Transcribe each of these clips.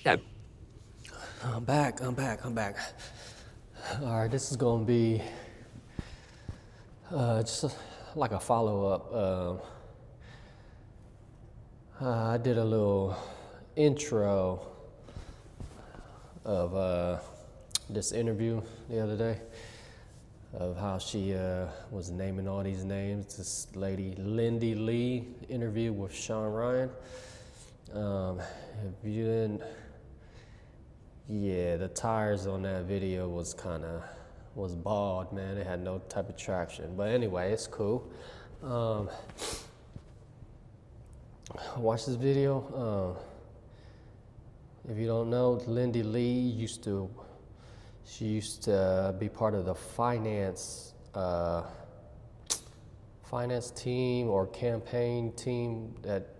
That I'm back. All right, this is gonna be just like a follow-up. I did a little intro of this interview the other day of how she was naming all these names. This lady, Lindy Li, interview with Shawn Ryan. If you didn't, yeah, the tires on that video was bald, man. It had no type of traction. But anyway, it's cool. Watch this video. If you don't know, Lindy Li used to be part of the finance team or campaign team that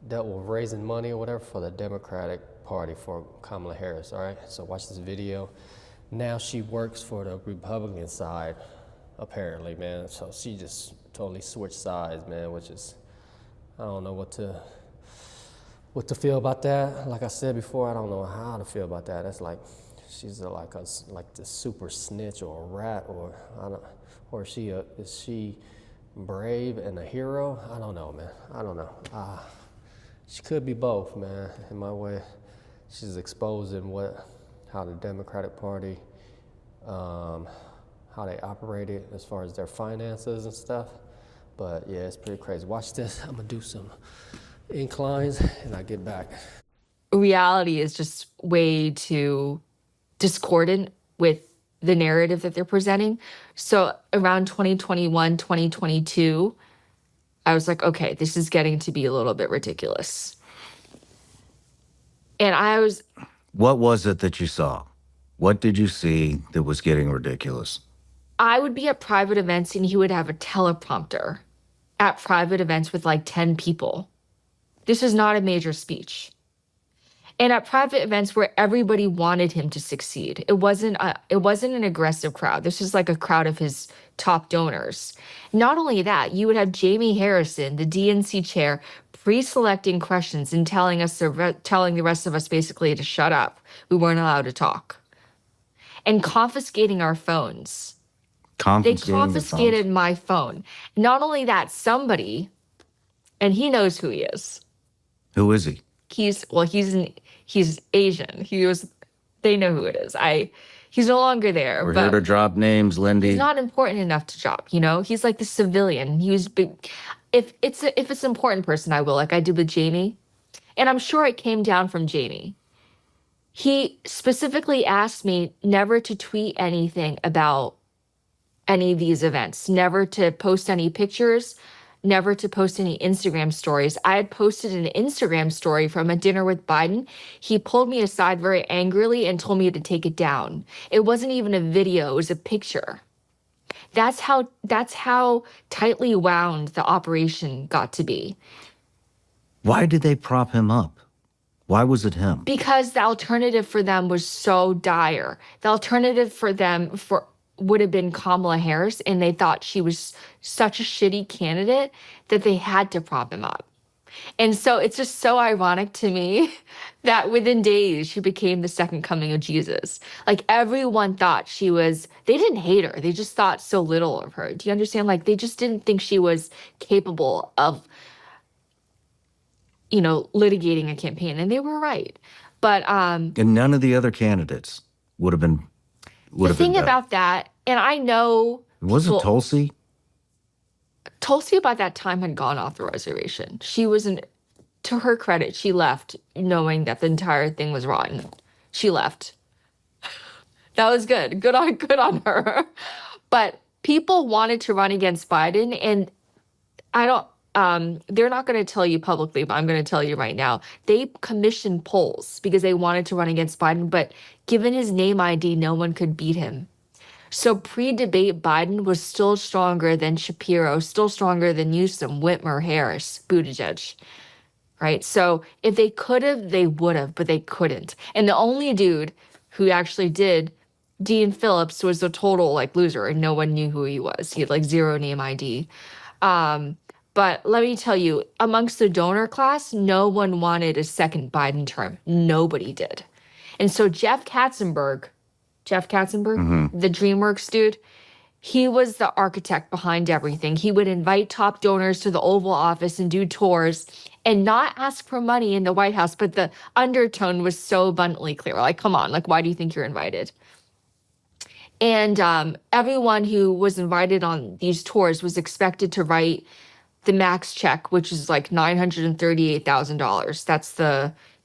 dealt with raising money or whatever for the Democratic Party for Kamala Harris. All right, so watch this video. Now she works for the Republican side, apparently, man. So she just totally switched sides, man, which is, I don't know what to feel about that. Like I said before, I don't know how to feel about that. That's like she's like the super snitch or a rat, or I don't, or is she brave and a hero? I don't know, man. I don't know. She could be both, man. In my way, she's exposing how the Democratic Party, how they operated as far as their finances and stuff. But yeah, it's pretty crazy. Watch this. I'm gonna do some inclines and I get back. reality is just way too discordant with the narrative that they're presenting. So around 2021, 2022, I was like, okay, this is getting to be a little bit ridiculous. And What was it that you saw? What did you see that was getting ridiculous? I would be at private events and he would have a teleprompter at private events with like 10 people. This is not a major speech. And at private events where everybody wanted him to succeed. It wasn't an aggressive crowd. This was like a crowd of his top donors. Not only that, you would have Jamie Harrison, the DNC chair, pre-selecting questions and telling the rest of us basically to shut up. We weren't allowed to talk. And confiscating our phones. They confiscated my phone. Not only that, somebody, and he knows who he is. Who is he? He's Asian. They know who it is. He's no longer there. We're here to drop names, Lindy. He's not important enough to drop, He's like the civilian. He was big. If it's an important person, I will, like I did with Jamie. And I'm sure it came down from Jamie. He specifically asked me never to tweet anything about any of these events, never to post any pictures, never to post any Instagram stories. I had posted an Instagram story from a dinner with Biden. He pulled me aside very angrily and told me to take it down. It wasn't even a video, it was a picture. That's how tightly wound the operation got to be. Why did they prop him up? Why was it him? Because the alternative for them was so dire. The alternative for them would have been Kamala Harris, and they thought she was such a shitty candidate that they had to prop him up. And so it's just so ironic to me that within days she became the second coming of Jesus. Like everyone thought they didn't hate her. They just thought so little of her. Do you understand? Like they just didn't think she was capable of, litigating a campaign. And they were right. But, and none of the other candidates would have been. The thing about that, and I know... Was it Tulsi? Tulsi by that time had gone off the reservation. She wasn't, to her credit, she left knowing that the entire thing was rotten. She left. That was good. Good on her. But people wanted to run against Biden, and they're not going to tell you publicly, but I'm going to tell you right now. They commissioned polls because they wanted to run against Biden, but given his name ID, no one could beat him. So pre-debate Biden was still stronger than Shapiro, still stronger than Newsom, Whitmer, Harris, Buttigieg, right? So if they could have, they would have, but they couldn't. And the only dude who actually did, Dean Phillips, was a total loser, and no one knew who he was. He had zero name ID. But let me tell you, amongst the donor class, no one wanted a second Biden term. Nobody did. And so Jeff Katzenberg, the DreamWorks dude, he was the architect behind everything. He would invite top donors to the Oval Office and do tours and not ask for money in the White House. But the undertone was so abundantly clear. Like, come on, like, why do you think you're invited? And everyone who was invited on these tours was expected to write the max check, which is like $938,000.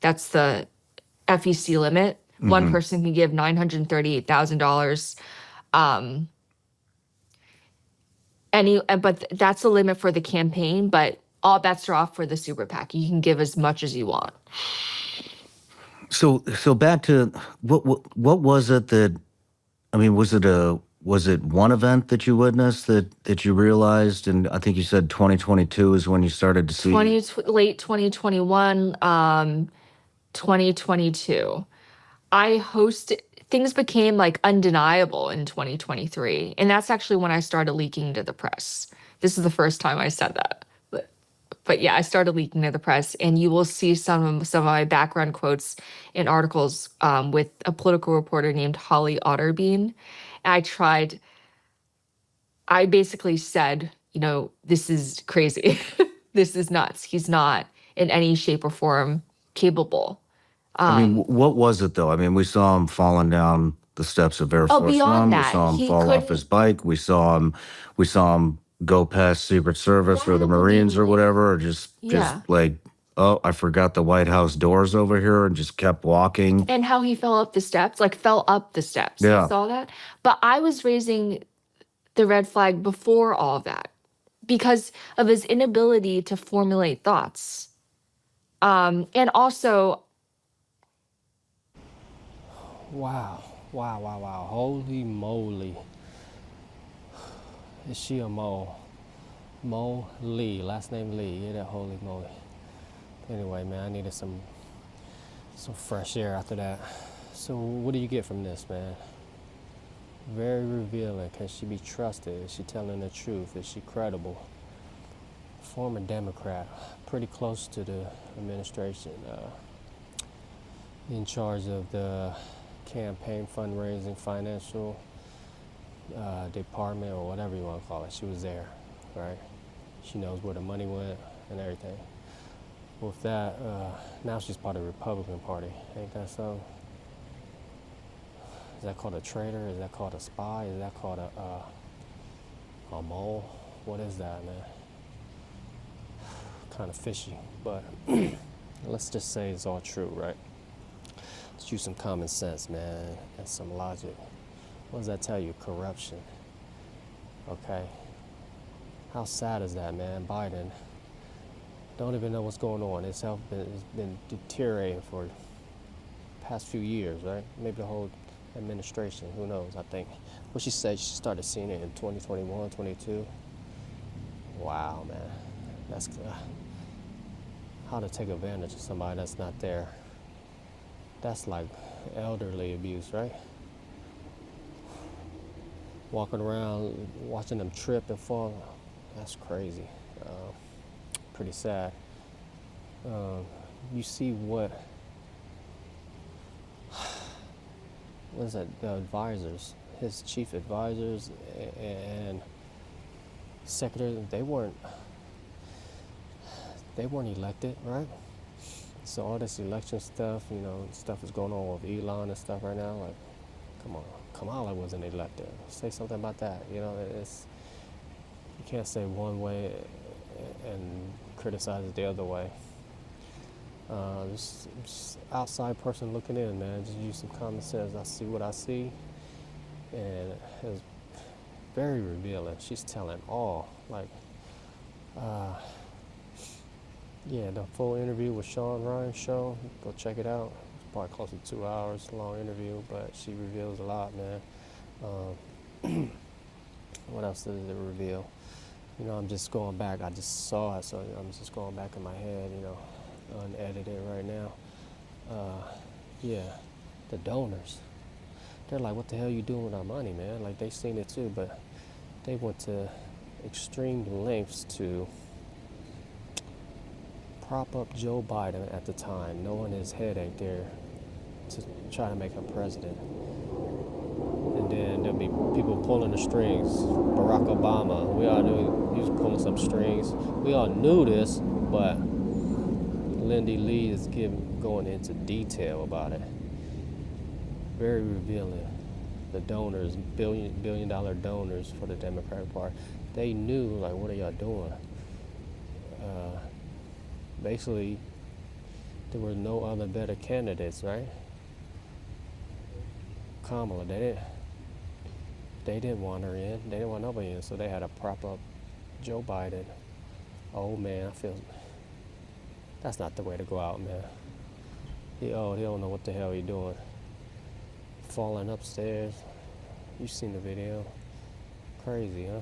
That's the FEC limit. One person can give $938,000. But that's the limit for the campaign. But all bets are off for the super PAC. You can give as much as you want. So back to what was it that, I mean, was it one event that you witnessed that you realized, and I think you said 2022 is when you started to see Late 2021, 2022. Things became like undeniable in 2023. And that's actually when I started leaking to the press. This is the first time I said that. But yeah, I started leaking to the press, and you will see some of my background quotes in articles with a political reporter named Holly Otterbein. I basically said, this is crazy. This is nuts. He's not in any shape or form capable. I mean, what was it though? I mean, we saw him falling down the steps of Air Force beyond One. We that, saw him he fall off couldn't- his bike. We saw him go past Secret Service or the Marines or whatever, or just like, oh, I forgot the White House doors over here, and just kept walking. And how he fell up the steps. Yeah. You saw that? But I was raising the red flag before all of that because of his inability to formulate thoughts. And also, Wow. Holy moly. Is she a mole? Mo Lee, last name Lee. Yeah, that holy moly. Anyway, man, I needed some fresh air after that. So what do you get from this, man? Very revealing. Can she be trusted? Is she telling the truth? Is she credible? Former Democrat, pretty close to the administration, in charge of the campaign fundraising, financial department, or whatever you want to call it. She was there, right? She knows where the money went and everything. With that, now she's part of the Republican Party. Ain't that so? Is that called a traitor? Is that called a spy? Is that called a mole? What is that, man? Kind of fishy, but let's just say it's all true, right? Let's use some common sense, man, and some logic. What does that tell you? Corruption. Okay. How sad is that, man? Biden don't even know what's going on. His health has been deteriorating for the past few years, right? Maybe the whole administration, who knows, I think. What she said, she started seeing it in 2021, 22. Wow, man. That's how to take advantage of somebody that's not there. That's like elderly abuse, right? Walking around, watching them trip and fall, that's crazy. Pretty sad. You see what is that? The advisors, his chief advisors and secretary, they weren't elected, right? So all this election stuff, stuff is going on with Elon and stuff right now. Like, come on, Kamala wasn't elected. Say something about that. You can't say one way and criticize it the other way. Just outside person looking in, man. Just use some common sense. I see what I see, and it's very revealing. She's telling all, like, yeah, the full interview with Shawn Ryan's show. Go check it out. It's probably close to 2 hours long interview, but she reveals a lot, man. What else does it reveal? I'm just going back. I just saw it, so I'm just going back in my head, unedited right now. Yeah, the donors. They're like, what the hell you doing with our money, man? Like, they seen it too, but they went to extreme lengths to prop up Joe Biden at the time, knowing his head ain't there to try to make him president. And then there'll be people pulling the strings. Barack Obama, we all knew he was pulling some strings. We all knew this, but Lindy Li is going into detail about it. Very revealing. The donors, billion dollar donors for the Democratic Party, they knew, like, what are y'all doing? Basically, there were no other better candidates, right? Kamala, they didn't want her in. They didn't want nobody in, so they had to prop up Joe Biden. Oh man, I feel that's not the way to go out, man. He don't know what the hell he's doing. Falling upstairs. You've seen the video. Crazy, huh?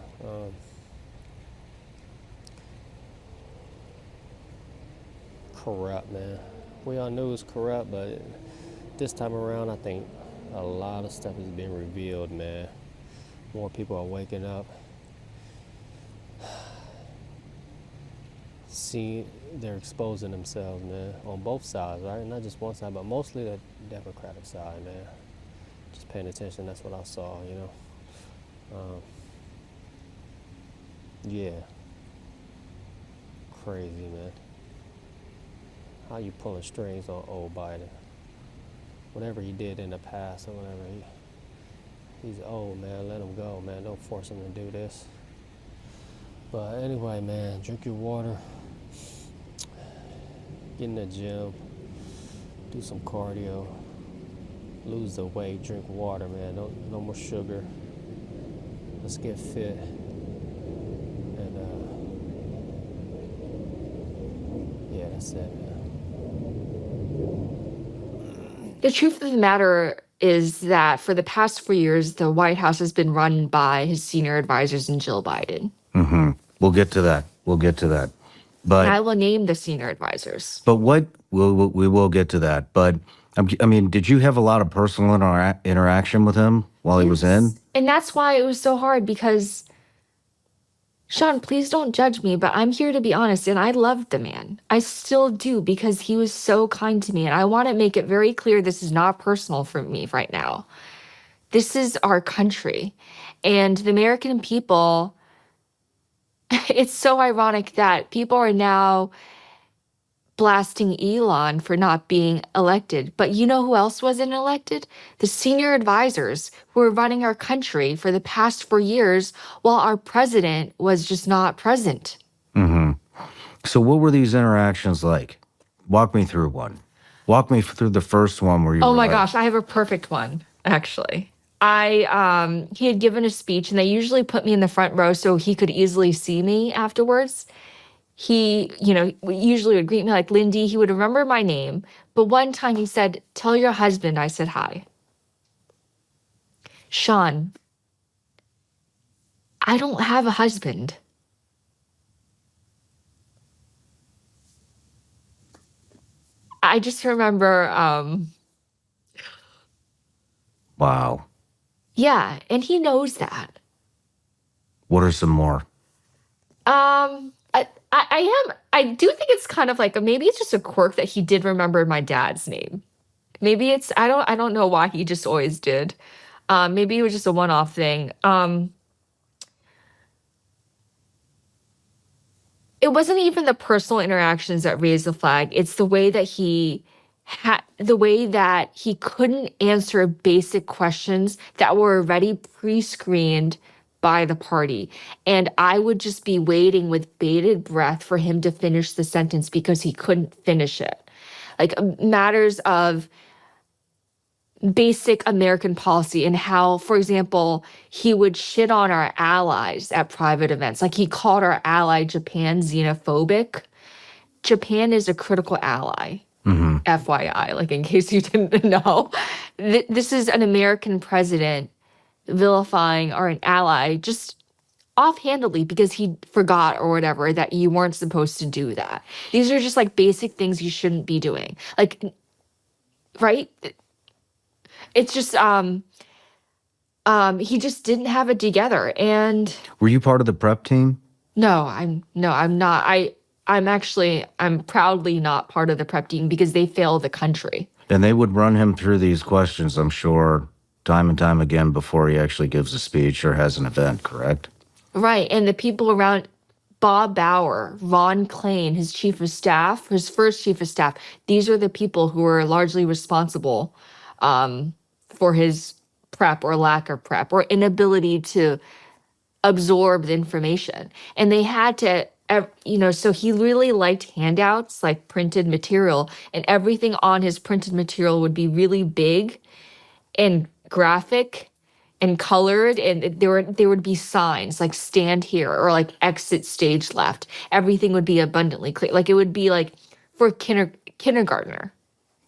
Corrupt, man. We all knew it was corrupt, but this time around, I think a lot of stuff is being revealed, man. More people are waking up. See, they're exposing themselves, man, on both sides, right? Not just one side, but mostly the Democratic side, man. Just paying attention, that's what I saw, you know. Yeah. Crazy, man. How you pulling strings on old Biden? Whatever he did in the past or whatever, he's old, man. Let him go, man. Don't force him to do this. But anyway, man, drink your water. Get in the gym. Do some cardio. Lose the weight. Drink water, man. No more sugar. Let's get fit. And yeah, that's it, man. The truth of the matter is that for the past 4 years, the White House has been run by his senior advisors and Jill Biden. Mm-hmm. We'll get to that. But And I will name the senior advisors. But we will get to that. But I mean, did you have a lot of personal interaction with him while he was in? And that's why it was so hard, because Shawn, please don't judge me, but I'm here to be honest, and I loved the man. I still do, because he was so kind to me. And I want to make it very clear this is not personal for me right now. This is our country. And the American people, it's so ironic that people are now blasting Elon for not being elected. But you know who else wasn't elected? The senior advisors who were running our country for the past 4 years while our president was just not present. Mm-hmm. So what were these interactions like? Walk me through one. Walk me through the first one where you Oh were my like, gosh, I have a perfect one, actually. He had given a speech, and they usually put me in the front row so he could easily see me afterwards. He, usually would greet me like Lindy. He would remember my name. But one time he said, "Tell your husband I said hi." Shawn, I don't have a husband. I just remember, wow. yeah, and he knows that. What are some more? I do think it's kind of like maybe it's just a quirk that he did remember my dad's name. Maybe it's I don't know why he just always did. Maybe it was just a one-off thing. It wasn't even the personal interactions that raised the flag. It's the way that he couldn't answer basic questions that were already pre-screened by the party. And I would just be waiting with bated breath for him to finish the sentence because he couldn't finish it. Like matters of basic American policy and how, for example, he would shit on our allies at private events. Like he called our ally Japan xenophobic. Japan is a critical ally. Mm-hmm. FYI, like in case you didn't know. This is an American president vilifying our ally just offhandedly because he forgot or whatever that you weren't supposed to do that. These are just like basic things you shouldn't be doing. Like, right? It's just he just didn't have it together. And were you part of the prep team? no, I'm not. I'm proudly not part of the prep team because they fail the country. And they would run him through these questions, I'm sure, time and time again before he actually gives a speech or has an event, correct? Right. And the people around Bob Bauer, Ron Klain, his chief of staff, his first chief of staff, these are the people who are largely responsible for his prep or lack of prep or inability to absorb the information. And they had to, so he really liked handouts, like printed material, and everything on his printed material would be really big and graphic and colored, and there would be signs like stand here or like exit stage left. Everything would be abundantly clear. Like it would be like for kindergartner.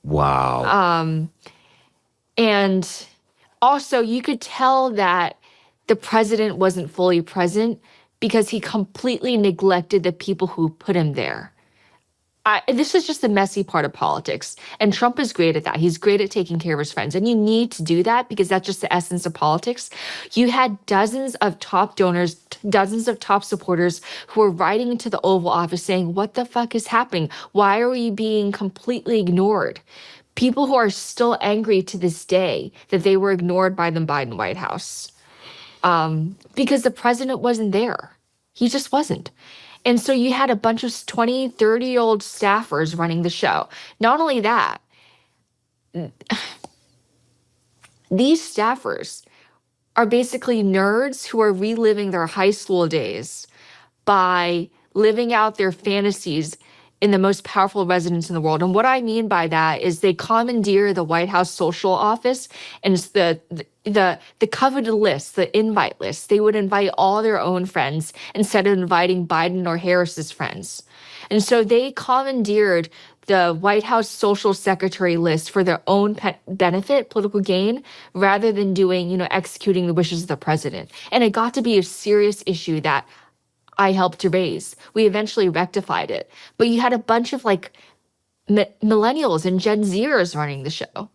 Wow. And also you could tell that the president wasn't fully present because he completely neglected the people who put him there. This is just the messy part of politics. And Trump is great at that. He's great at taking care of his friends. And you need to do that because that's just the essence of politics. You had dozens of top donors, dozens of top supporters who were writing into the Oval Office saying, what the fuck is happening? Why are we being completely ignored? People who are still angry to this day that they were ignored by the Biden White House. Because the president wasn't there. He just wasn't. And so you had a bunch of 20, 30-year-old staffers running the show. Not only that, these staffers are basically nerds who are reliving their high school days by living out their fantasies in the most powerful residence in the world. And what I mean by that is they commandeer the White House social office and it's the coveted list, the invite list. They would invite all their own friends instead of inviting Biden or Harris's friends. And so they commandeered the White House social secretary list for their own benefit, political gain, rather than doing, executing the wishes of the president. And it got to be a serious issue that I helped to raise. We eventually rectified it. But you had a bunch of millennials and Gen Zers running the show.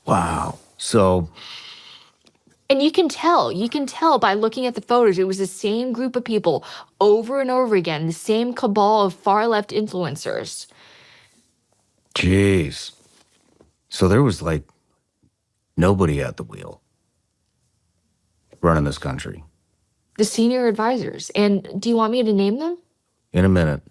Wow. So. And you can tell by looking at the photos, it was the same group of people over and over again, the same cabal of far left influencers. Jeez. So there was nobody at the wheel running this country. The senior advisors. And do you want me to name them? In a minute.